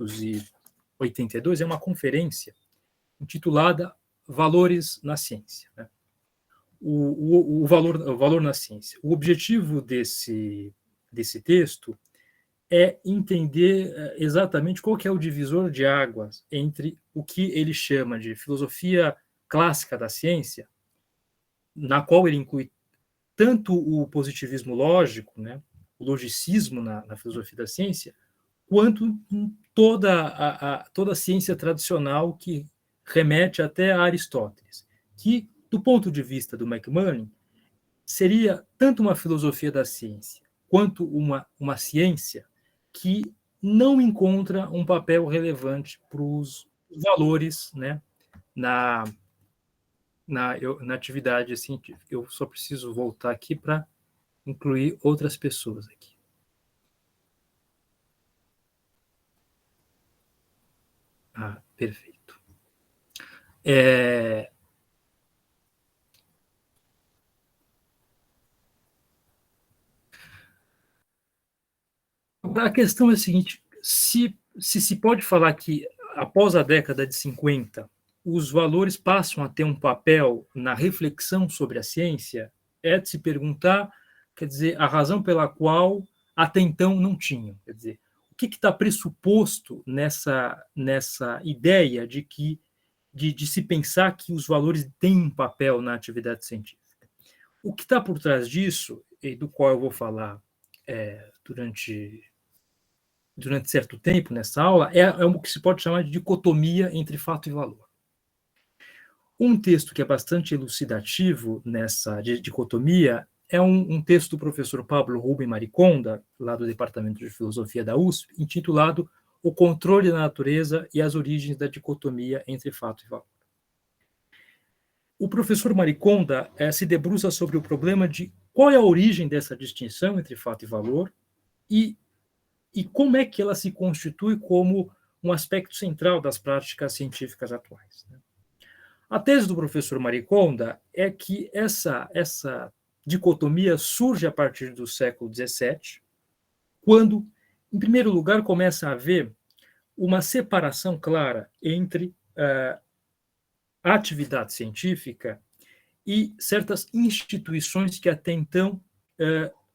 1982, é uma conferência intitulada Valores na Ciência, né? O valor na ciência. O objetivo desse texto é entender exatamente qual que é o divisor de águas entre o que ele chama de filosofia clássica da ciência, na qual ele inclui tanto o positivismo lógico, né, o logicismo na filosofia da ciência, quanto toda a ciência tradicional que remete até a Aristóteles, que, do ponto de vista do McMurray, seria tanto uma filosofia da ciência quanto uma ciência que não encontra um papel relevante para os valores, né, na atividade científica. Eu só preciso voltar aqui para incluir outras pessoas aqui. Perfeito. A questão é a seguinte: se pode falar que, após a década de 50, os valores passam a ter um papel na reflexão sobre a ciência, é de se perguntar, quer dizer, a razão pela qual até então não tinham. Quer dizer, o que está pressuposto nessa ideia de se pensar que os valores têm um papel na atividade científica? O que está por trás disso, e do qual eu vou falar durante certo tempo nessa aula, é o que se pode chamar de dicotomia entre fato e valor. Um texto que é bastante elucidativo nessa dicotomia é um texto do professor Pablo Rubem Mariconda, lá do Departamento de Filosofia da USP, intitulado O Controle da Natureza e as Origens da Dicotomia entre Fato e Valor. O professor Mariconda se debruça sobre o problema de qual é a origem dessa distinção entre fato e valor e como é que ela se constitui como um aspecto central das práticas científicas atuais. A tese do professor Mariconda é que essa dicotomia surge a partir do século XVII, quando, em primeiro lugar, começa a haver uma separação clara entre a atividade científica e certas instituições que até então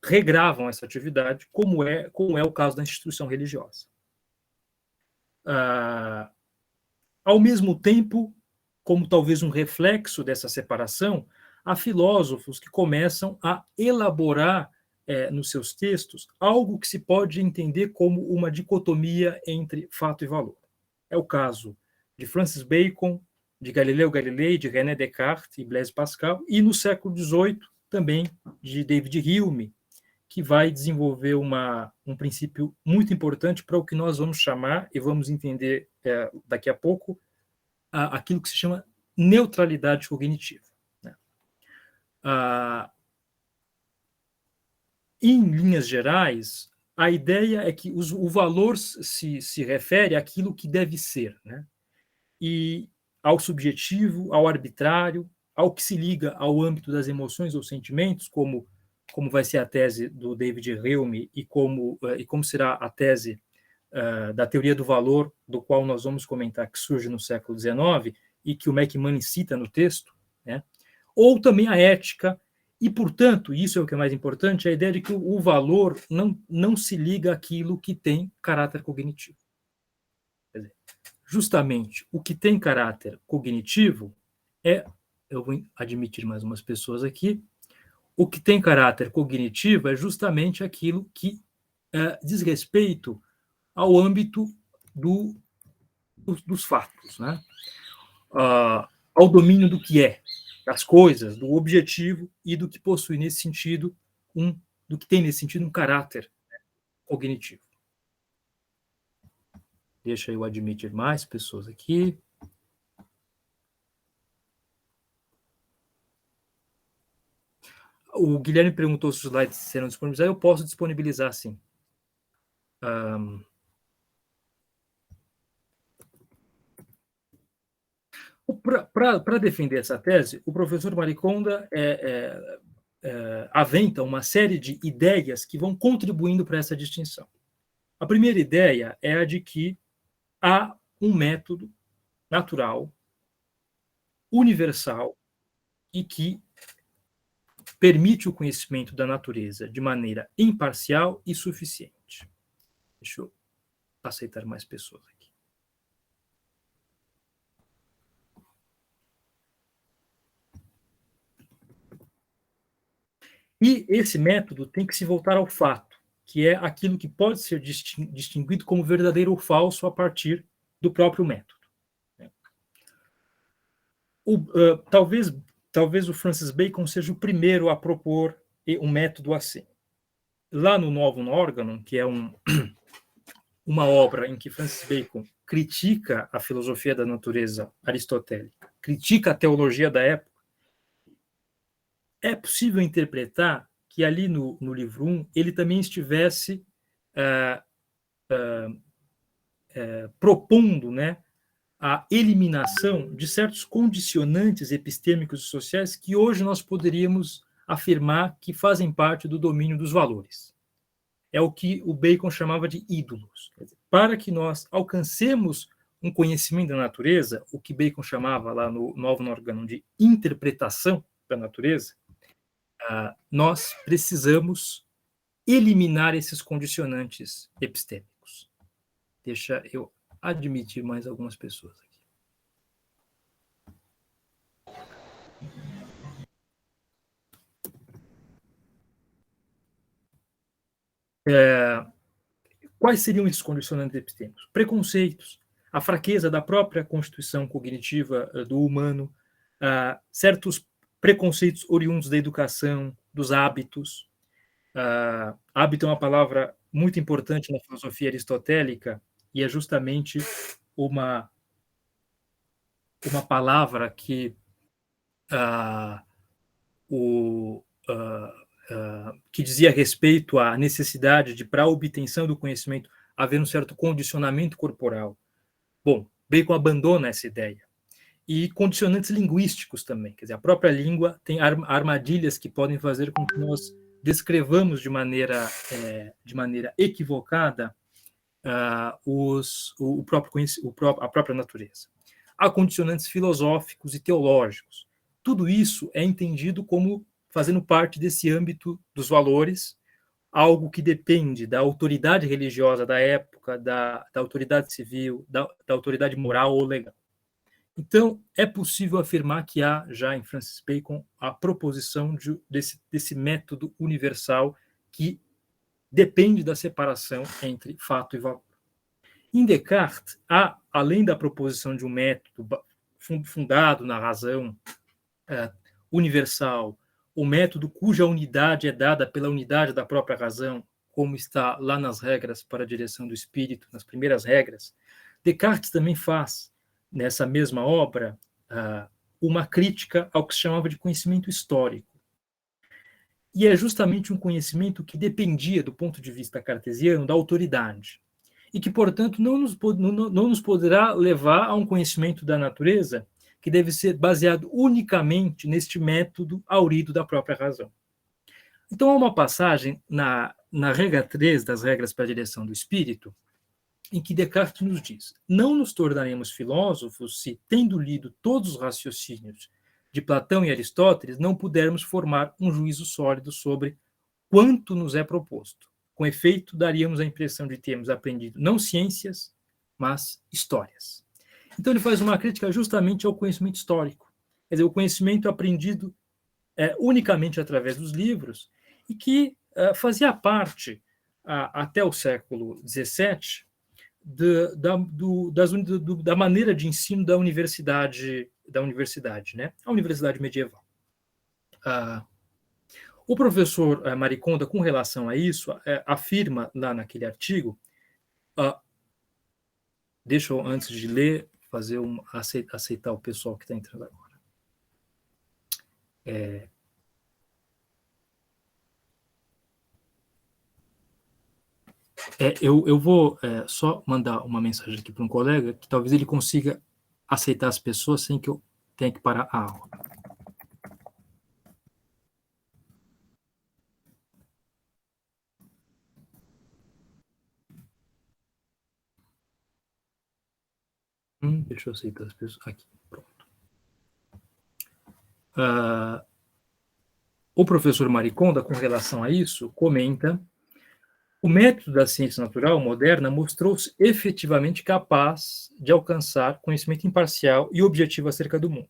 regravam essa atividade, como é o caso da instituição religiosa. Ao mesmo tempo, como talvez um reflexo dessa separação, há filósofos que começam a elaborar nos seus textos algo que se pode entender como uma dicotomia entre fato e valor. É o caso de Francis Bacon, de Galileu Galilei, de René Descartes e Blaise Pascal, e no século XVIII também de David Hume, que vai desenvolver um princípio muito importante para o que nós vamos chamar, e vamos entender daqui a pouco, aquilo que se chama neutralidade cognitiva. Em linhas gerais, a ideia é que o valor se refere àquilo que deve ser, né? E ao subjetivo, ao arbitrário, ao que se liga ao âmbito das emoções ou sentimentos, como vai ser a tese do David Hume e como será a tese da teoria do valor, do qual nós vamos comentar, que surge no século XIX e que o McMurray cita no texto, né? Ou também a ética, e, portanto, isso é o que é mais importante, a ideia de que o valor não se liga àquilo que tem caráter cognitivo. Quer dizer, justamente o que tem caráter cognitivo eu vou admitir mais umas pessoas aqui, o que tem caráter cognitivo é justamente aquilo que diz respeito ao âmbito dos fatos, né? Ao domínio do que é, das coisas, do objetivo e do que possui nesse sentido do que tem nesse sentido um caráter cognitivo. Deixa eu admitir mais pessoas aqui. O Guilherme perguntou se os slides serão disponibilizados. Eu posso disponibilizar, sim. Para defender essa tese, o professor Mariconda aventa uma série de ideias que vão contribuindo para essa distinção. A primeira ideia é a de que há um método natural, universal, e que permite o conhecimento da natureza de maneira imparcial e suficiente. Deixa eu aceitar mais pessoas aqui. E esse método tem que se voltar ao fato, que é aquilo que pode ser distinguido como verdadeiro ou falso a partir do próprio método. Talvez o Francis Bacon seja o primeiro a propor um método assim. Lá no Novum Organum, que é uma obra em que Francis Bacon critica a filosofia da natureza aristotélica, critica a teologia da época, é possível interpretar que ali no livro 1 ele também estivesse propondo, né, a eliminação de certos condicionantes epistêmicos e sociais que hoje nós poderíamos afirmar que fazem parte do domínio dos valores. É o que o Bacon chamava de ídolos. Para que nós alcancemos um conhecimento da natureza, o que Bacon chamava lá no Novum Organum de interpretação da natureza, nós precisamos eliminar esses condicionantes epistêmicos. Deixa eu admitir mais algumas pessoas aqui. Quais seriam esses condicionantes epistêmicos? Preconceitos, a fraqueza da própria constituição cognitiva do humano, certos preconceitos oriundos da educação, dos hábitos. Hábito é uma palavra muito importante na filosofia aristotélica e é justamente uma palavra que que dizia respeito à necessidade de, para a obtenção do conhecimento, haver um certo condicionamento corporal. Bom, Bacon abandona essa ideia. E condicionantes linguísticos também. Quer dizer, a própria língua tem armadilhas que podem fazer com que nós descrevamos de maneira equivocada a própria natureza. Há condicionantes filosóficos e teológicos. Tudo isso é entendido como fazendo parte desse âmbito dos valores, algo que depende da autoridade religiosa da época, da autoridade civil, da autoridade moral ou legal. Então, é possível afirmar que há, já em Francis Bacon, a proposição desse método universal que depende da separação entre fato e valor. Em Descartes, há, além da proposição de um método fundado na razão universal, o método cuja unidade é dada pela unidade da própria razão, como está lá nas regras para a direção do espírito, nas primeiras regras, Descartes também faz, nessa mesma obra, uma crítica ao que se chamava de conhecimento histórico. E é justamente um conhecimento que dependia, do ponto de vista cartesiano, da autoridade. E que, portanto, não nos poderá levar a um conhecimento da natureza que deve ser baseado unicamente neste método aurido da própria razão. Então, há uma passagem na regra 3 das regras para a direção do espírito, em que Descartes nos diz: não nos tornaremos filósofos se, tendo lido todos os raciocínios de Platão e Aristóteles, não pudermos formar um juízo sólido sobre quanto nos é proposto. Com efeito, daríamos a impressão de termos aprendido não ciências, mas histórias. Então, ele faz uma crítica justamente ao conhecimento histórico. Quer dizer, o conhecimento aprendido unicamente através dos livros e que fazia parte, até o século XVII, da maneira de ensino da universidade, né? A universidade medieval. O professor Mariconda, com relação a isso, afirma lá naquele artigo, deixa eu, antes de ler, aceitar o pessoal que está entrando agora. Eu vou só mandar uma mensagem aqui para um colega, que talvez ele consiga aceitar as pessoas sem que eu tenha que parar a aula. Deixa eu aceitar as pessoas. Aqui, pronto. O professor Mariconda, com relação a isso, comenta: o método da ciência natural moderna mostrou-se efetivamente capaz de alcançar conhecimento imparcial e objetivo acerca do mundo.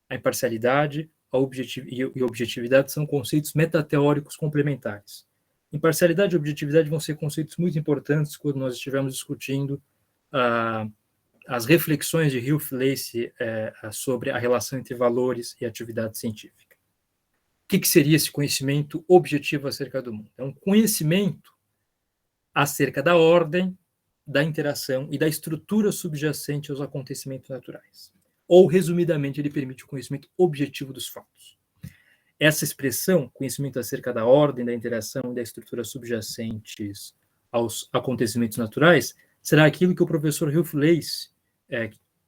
A imparcialidade e objetividade são conceitos metateóricos complementares. Imparcialidade e objetividade vão ser conceitos muito importantes quando nós estivermos discutindo as reflexões de Hugh Lacey sobre a relação entre valores e atividade científica. O que seria esse conhecimento objetivo acerca do mundo? É um conhecimento acerca da ordem, da interação e da estrutura subjacente aos acontecimentos naturais. Ou, resumidamente, ele permite o conhecimento objetivo dos fatos. Essa expressão, conhecimento acerca da ordem, da interação e da estrutura subjacentes aos acontecimentos naturais, será aquilo que o professor Hugh Lacey,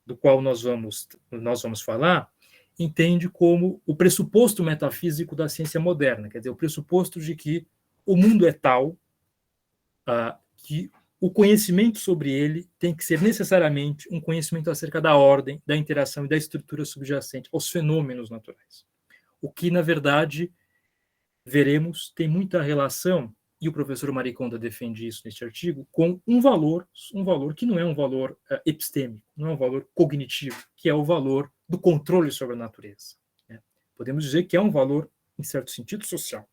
do qual nós vamos falar, entende como o pressuposto metafísico da ciência moderna, quer dizer, o pressuposto de que o mundo é tal que o conhecimento sobre ele tem que ser necessariamente um conhecimento acerca da ordem, da interação e da estrutura subjacente aos fenômenos naturais. O que, na verdade, veremos, tem muita relação, e o professor Mariconda defende isso neste artigo, com um valor que não é um valor epistêmico, não é um valor cognitivo, que é o valor do controle sobre a natureza. Né? Podemos dizer que é um valor, em certo sentido, social.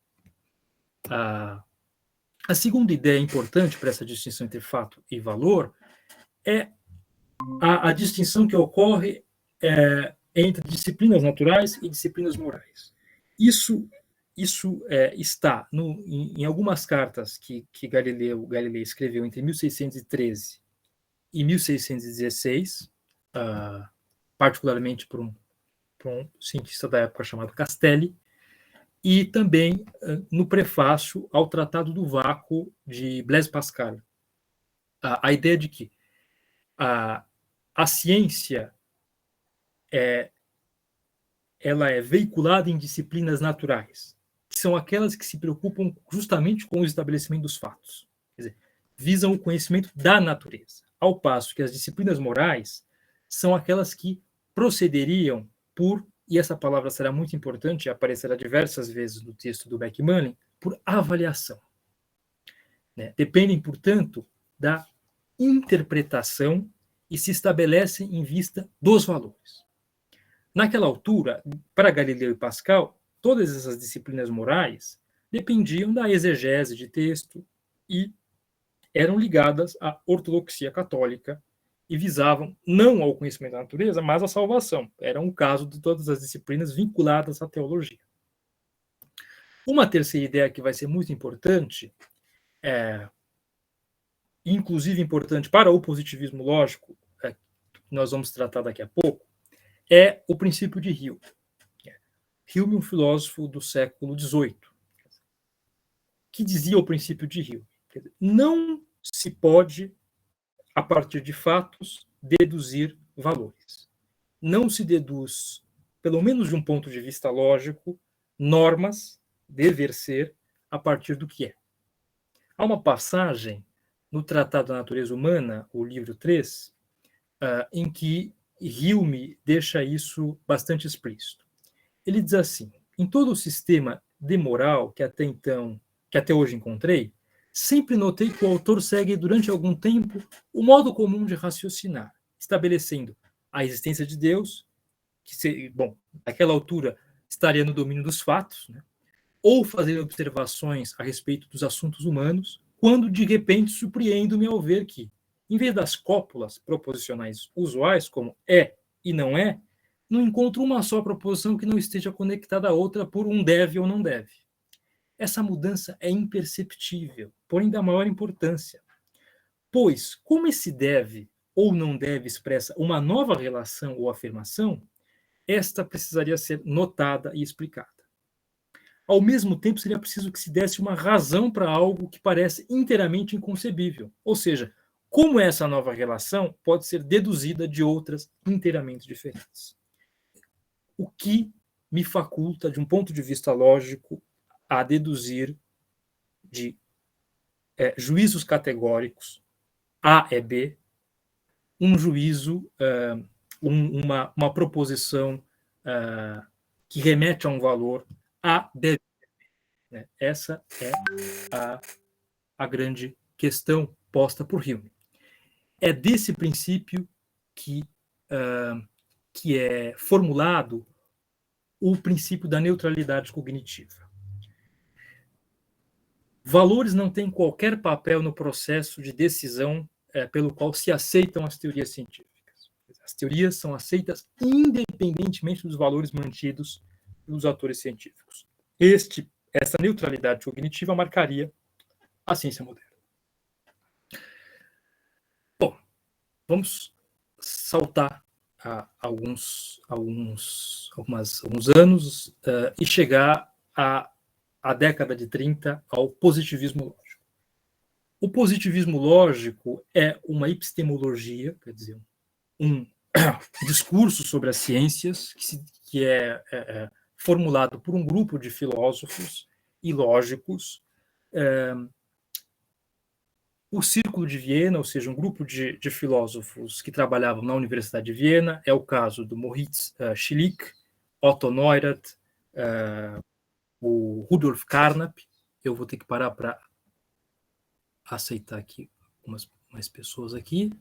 A segunda ideia importante para essa distinção entre fato e valor é a distinção que ocorre entre disciplinas naturais e disciplinas morais. Isso está em algumas cartas que Galileu escreveu entre 1613 e 1616, particularmente por um cientista da época chamado Castelli, e também no prefácio ao Tratado do Vácuo de Blaise Pascal. A ideia de que a ciência ela é veiculada em disciplinas naturais, que são aquelas que se preocupam justamente com o estabelecimento dos fatos, quer dizer, visam o conhecimento da natureza, ao passo que as disciplinas morais são aquelas que procederiam por, e essa palavra será muito importante, aparecerá diversas vezes no texto do Beckmann, por avaliação. Né? Dependem, portanto, da interpretação e se estabelecem em vista dos valores. Naquela altura, para Galileu e Pascal, todas essas disciplinas morais dependiam da exegese de texto e eram ligadas à ortodoxia católica e visavam não ao conhecimento da natureza, mas à salvação. Era um caso de todas as disciplinas vinculadas à teologia. Uma terceira ideia que vai ser muito importante, inclusive importante para o positivismo lógico, que nós vamos tratar daqui a pouco, é o princípio de Hume. Hume, um filósofo do século XVIII, que dizia o princípio de Hume: não se pode, a partir de fatos, deduzir valores. Não se deduz, pelo menos de um ponto de vista lógico, normas, dever ser, a partir do que é. Há uma passagem no Tratado da Natureza Humana, o livro 3, em que Hume deixa isso bastante explícito. Ele diz assim: em todo o sistema de moral que até hoje encontrei, sempre notei que o autor segue durante algum tempo o modo comum de raciocinar, estabelecendo a existência de Deus, que, naquela altura estaria no domínio dos fatos, né? Ou fazer observações a respeito dos assuntos humanos, quando de repente surpreendo-me ao ver que, em vez das cópulas proposicionais usuais, como é e não encontro uma só proposição que não esteja conectada à outra por um deve ou não deve. Essa mudança é imperceptível, porém da maior importância. Pois, como esse deve ou não deve expressa uma nova relação ou afirmação, esta precisaria ser notada e explicada. Ao mesmo tempo, seria preciso que se desse uma razão para algo que parece inteiramente inconcebível. Ou seja, como essa nova relação pode ser deduzida de outras inteiramente diferentes. O que me faculta, de um ponto de vista lógico, a deduzir de juízos categóricos A é B, um juízo, uma proposição que remete a um valor, a deve. Né? Essa é a grande questão posta por Hume. É desse princípio que é formulado o princípio da neutralidade cognitiva. Valores não têm qualquer papel no processo de decisão pelo qual se aceitam as teorias científicas. As teorias são aceitas independentemente dos valores mantidos pelos autores científicos. Essa neutralidade cognitiva marcaria a ciência moderna. Bom, vamos saltar alguns anos e chegar à década de 30 ao positivismo lógico. O positivismo lógico é uma epistemologia, quer dizer, um discurso sobre as ciências que é formulado por um grupo de filósofos e lógicos. O Círculo de Viena, ou seja, um grupo de filósofos que trabalhavam na Universidade de Viena, é o caso do Moritz Schlick, Otto Neurath, o Rudolf Carnap. Eu vou ter que parar para aceitar aqui mais pessoas aqui.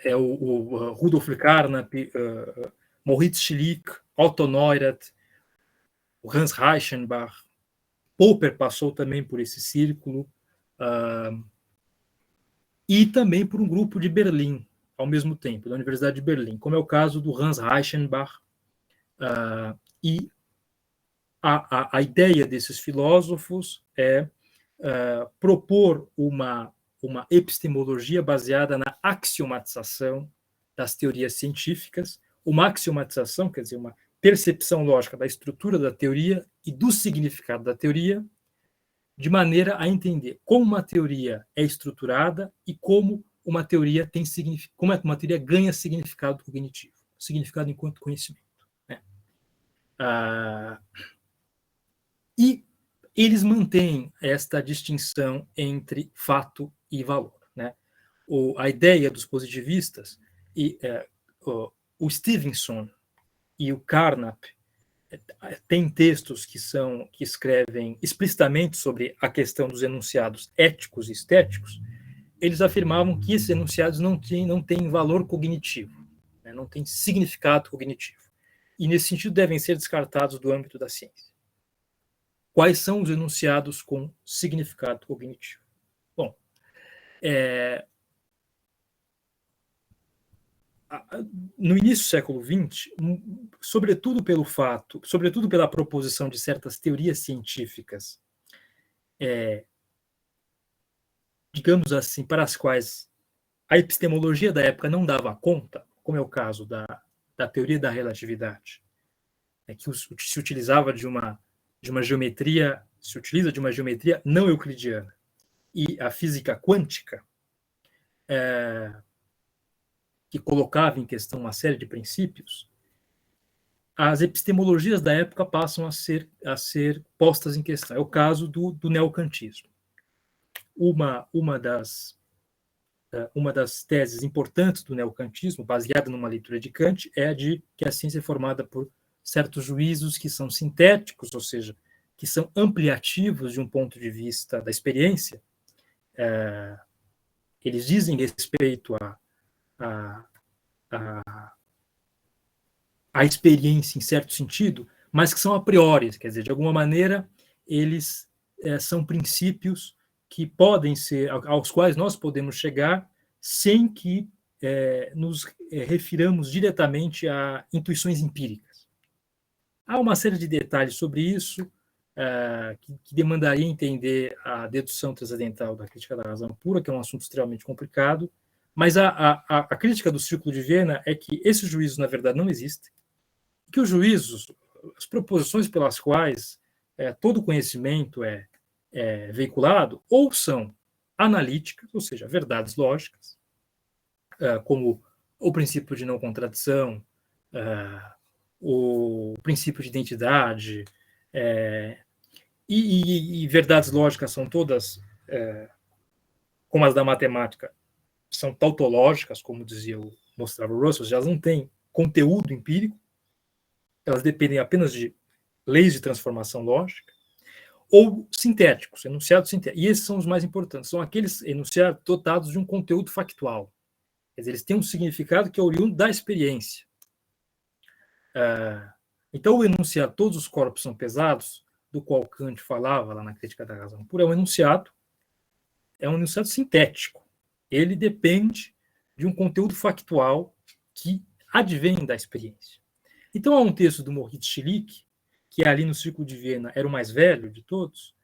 É o Rudolf Carnap, Moritz Schlick, Otto Neurath, o Hans Reichenbach. Popper passou também por esse círculo, e também por um grupo de Berlim, ao mesmo tempo, da Universidade de Berlim, como é o caso do Hans Reichenbach. E a ideia desses filósofos é propor uma epistemologia baseada na axiomatização das teorias científicas. Uma axiomatização, quer dizer, uma percepção lógica da estrutura da teoria e do significado da teoria, de maneira a entender como uma teoria é estruturada e como uma teoria ganha significado cognitivo, significado enquanto conhecimento. Né? E eles mantêm esta distinção entre fato e valor. Né? A ideia dos positivistas, o Stevenson e o Carnap têm textos que escrevem explicitamente sobre a questão dos enunciados éticos e estéticos. Eles afirmavam que esses enunciados não têm valor cognitivo, né? Não têm significado cognitivo. E, nesse sentido, devem ser descartados do âmbito da ciência. Quais são os enunciados com significado cognitivo? Bom, no início do século XX, sobretudo pela proposição de certas teorias científicas, digamos assim, para as quais a epistemologia da época não dava conta, como é o caso da teoria da relatividade, que se utilizava de uma geometria, se utiliza de uma geometria não euclidiana, e a física quântica, que colocava em questão uma série de princípios, as epistemologias da época passam a ser postas em questão. É o caso do neocantismo. Uma das teses importantes do neocantismo, baseada numa leitura de Kant, é a de que a ciência é formada por certos juízos que são sintéticos, ou seja, que são ampliativos de um ponto de vista da experiência. Eles dizem respeito à experiência em certo sentido, mas que são a priori, quer dizer, de alguma maneira, eles são princípios que podem ser, aos quais nós podemos chegar sem que nos refiramos diretamente a intuições empíricas. Há uma série de detalhes sobre isso que demandaria entender a dedução transcendental da crítica da razão pura, que é um assunto extremamente complicado, mas a crítica do Círculo de Viena é que esses juízos, na verdade, não existem, que os juízos, as proposições pelas quais todo conhecimento é veiculado, ou são analíticas, ou seja, verdades lógicas, como o princípio de não contradição, o princípio de identidade, e verdades lógicas são todas, como as da matemática, são tautológicas, como mostrava o Russell, elas não têm conteúdo empírico, elas dependem apenas de leis de transformação lógica, ou sintéticos, enunciados sintéticos. E esses são os mais importantes, são aqueles enunciados dotados de um conteúdo factual. Quer dizer, eles têm um significado que é oriundo da experiência. Então, o enunciado todos os corpos são pesados, do qual Kant falava lá na Crítica da Razão Pura, é um enunciado sintético. Ele depende de um conteúdo factual que advém da experiência. Então, há um texto do Moritz Schlick, que ali no Círculo de Viena era o mais velho de todos,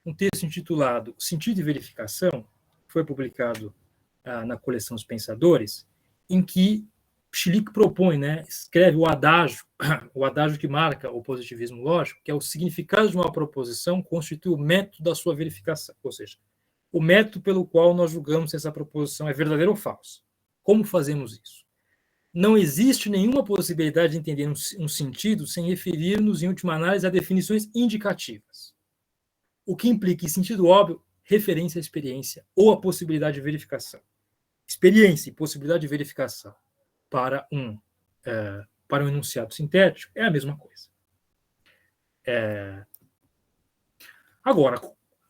um texto intitulado Sentido e Verificação, foi publicado na coleção Os Pensadores, em que Schlick propõe, escreve o adágio que marca o positivismo lógico, que é o significado de uma proposição constitui o método da sua verificação, ou seja, o método pelo qual nós julgamos se essa proposição é verdadeira ou falsa. Como fazemos isso? Não existe nenhuma possibilidade de entender um sentido sem referir-nos, em última análise, a definições indicativas. O que implica, em sentido óbvio, referência à experiência ou a possibilidade de verificação. Experiência e possibilidade de verificação para um enunciado sintético é a mesma coisa. Agora,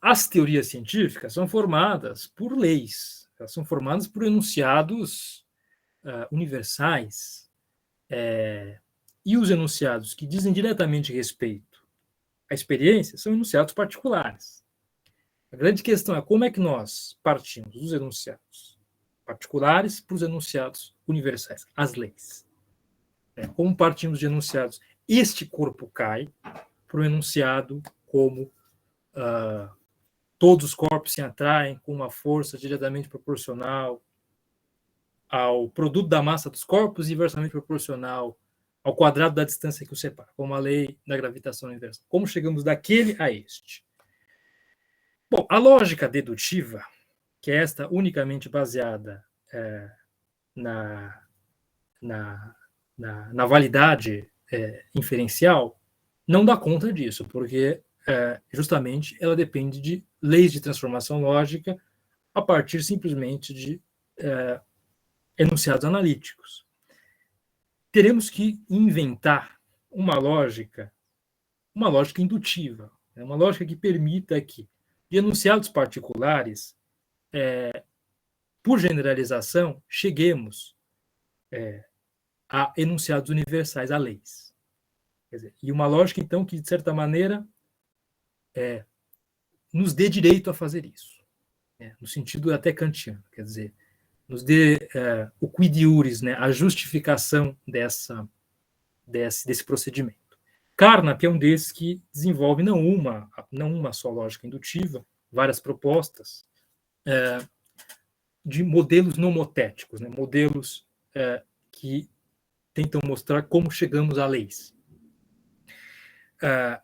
as teorias científicas são formadas por leis, elas são formadas por enunciados universais, e os enunciados que dizem diretamente respeito à experiência são enunciados particulares. A grande questão é como é que nós partimos dos enunciados particulares para os enunciados universais, as leis. Como partimos de enunciados, este corpo cai, para o enunciado como todos os corpos se atraem com uma força diretamente proporcional ao produto da massa dos corpos e inversamente proporcional ao quadrado da distância que os separa, como a lei da gravitação universal. Como chegamos daquele a este? Bom, a lógica dedutiva, que é esta unicamente baseada na validade inferencial, não dá conta disso, porque justamente ela depende de leis de transformação lógica a partir simplesmente de enunciados analíticos. Teremos que inventar uma lógica indutiva, uma lógica que permita que, de enunciados particulares, por generalização, cheguemos a enunciados universais, a leis. Quer dizer, e uma lógica, então, que, de certa maneira, nos dê direito a fazer isso, no sentido até kantiano, quer dizer, nos dê o quid iuris, a justificação desse procedimento. Carnap é um desses que desenvolve não uma só lógica indutiva, várias propostas de modelos nomotéticos, modelos que tentam mostrar como chegamos a leis.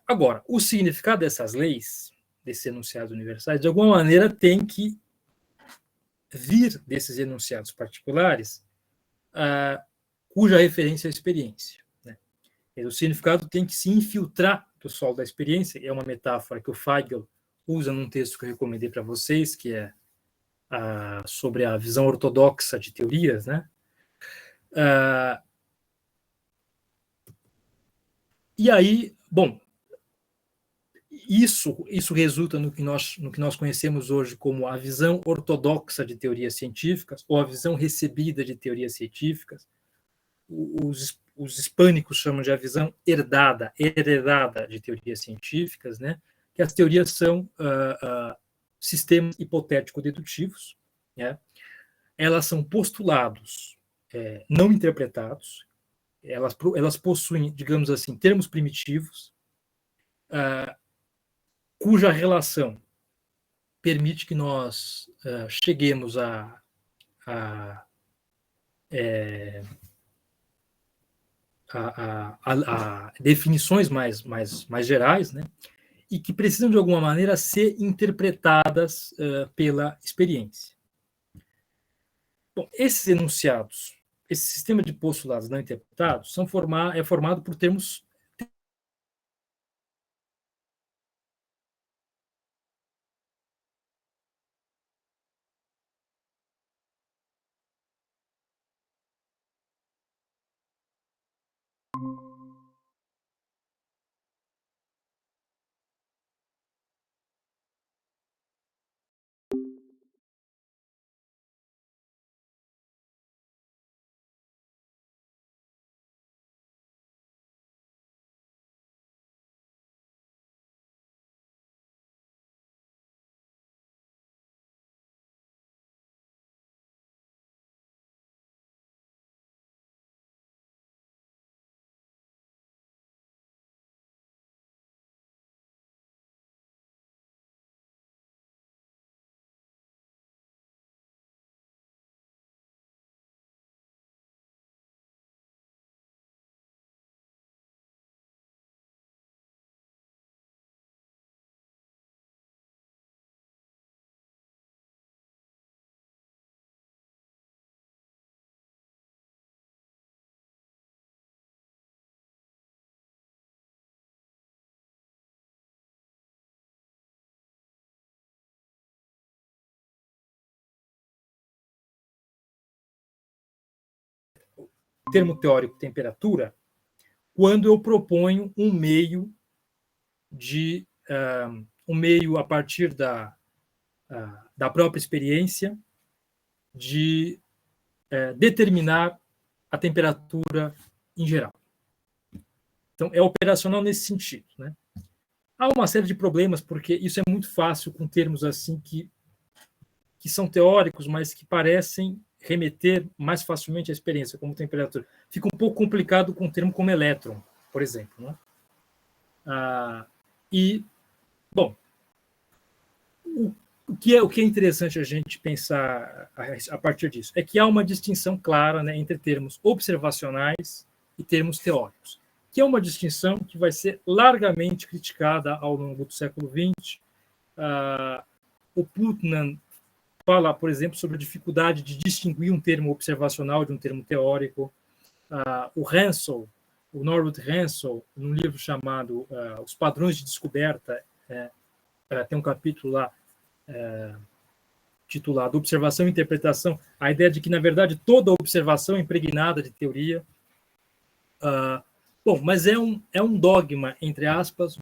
Agora, o significado dessas leis, desses enunciados universais, de alguma maneira tem que vir desses enunciados particulares cuja referência é a experiência. O significado tem que se infiltrar do solo da experiência, é uma metáfora que o Feigl usa num texto que eu recomendei para vocês, que é sobre a visão ortodoxa de teorias, e aí, bom, isso resulta no que nós conhecemos hoje como a visão ortodoxa de teorias científicas, ou a visão recebida de teorias científicas. Os hispânicos chamam de a visão heredada de teorias científicas, que as teorias são sistemas hipotético-dedutivos, elas são postulados não interpretados, elas possuem, digamos assim, termos primitivos, cuja relação permite que nós cheguemos a definições mais gerais, e que precisam, de alguma maneira, ser interpretadas pela experiência. Bom, esses enunciados esse sistema de postulados não interpretados é formado por termos termo teórico temperatura quando eu proponho um meio a partir da própria experiência de determinar a temperatura em geral. Então, é operacional nesse sentido, né? Há uma série de problemas, porque isso é muito fácil com termos assim que são teóricos, mas que parecem remeter mais facilmente à experiência, como temperatura. Fica um pouco complicado com um termo como elétron, por exemplo, né? Bom, o que é interessante a gente pensar a partir disso é que há uma distinção clara, né, entre termos observacionais e termos teóricos, que é uma distinção que vai ser largamente criticada ao longo do século XX. O Putnam fala, por exemplo, sobre a dificuldade de distinguir um termo observacional de um termo teórico. O Hansel, o Norwood Hansel, num livro chamado Os Padrões de Descoberta, tem um capítulo lá titulado Observação e Interpretação, a ideia de que, na verdade, toda observação é impregnada de teoria. Bom, mas é um dogma, entre aspas,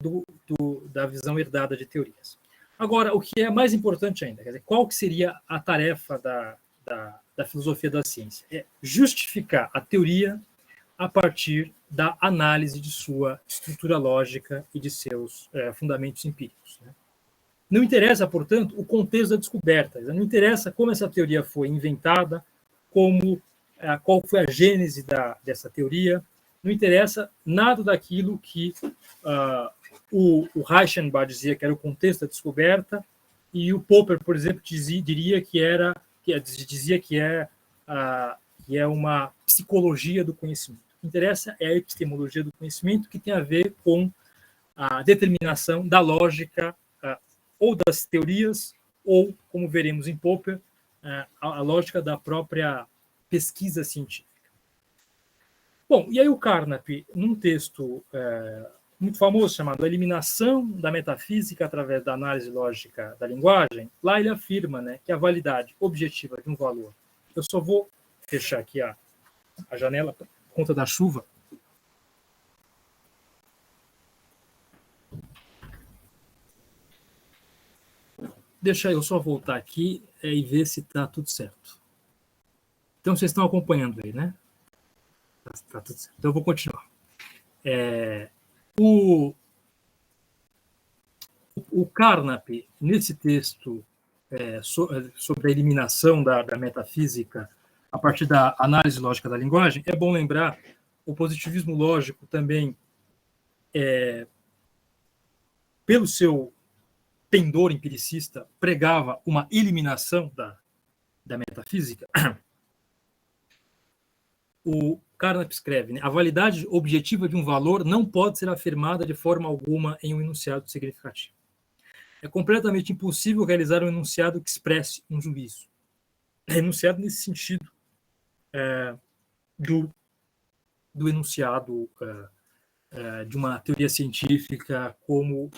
da visão herdada de teorias. Agora, o que é mais importante ainda, quer dizer, qual que seria a tarefa da filosofia da ciência? É justificar a teoria a partir da análise de sua estrutura lógica e de seus fundamentos empíricos, né? Não interessa, portanto, o contexto da descoberta, não interessa como essa teoria foi inventada, qual foi a gênese dessa teoria, não interessa nada daquilo que o Reichenbach dizia que era o contexto da descoberta, e o Popper, por exemplo, dizia que é uma psicologia do conhecimento. O que interessa é a epistemologia do conhecimento, que tem a ver com a determinação da lógica ou das teorias, ou, como veremos em Popper, a lógica da própria pesquisa científica. Bom, e aí o Carnap, num texto muito famoso chamado A Eliminação da Metafísica através da Análise Lógica da Linguagem, lá ele afirma, né, que a validade objetiva de um valor... Eu só vou fechar aqui a janela por conta da chuva. Deixa eu só voltar aqui e ver se está tudo certo. Então, vocês estão acompanhando aí, né? Tá tudo certo. Então, eu vou continuar. O Carnap, nesse texto sobre a eliminação da metafísica a partir da análise lógica da linguagem, é bom lembrar, o positivismo lógico também, pelo seu pendor empiricista, pregava uma eliminação da metafísica. O Carnap escreve, né, a validade objetiva de um valor não pode ser afirmada de forma alguma em um enunciado significativo. É completamente impossível realizar um enunciado que expresse um juízo. Enunciado nesse sentido do enunciado de uma teoria científica como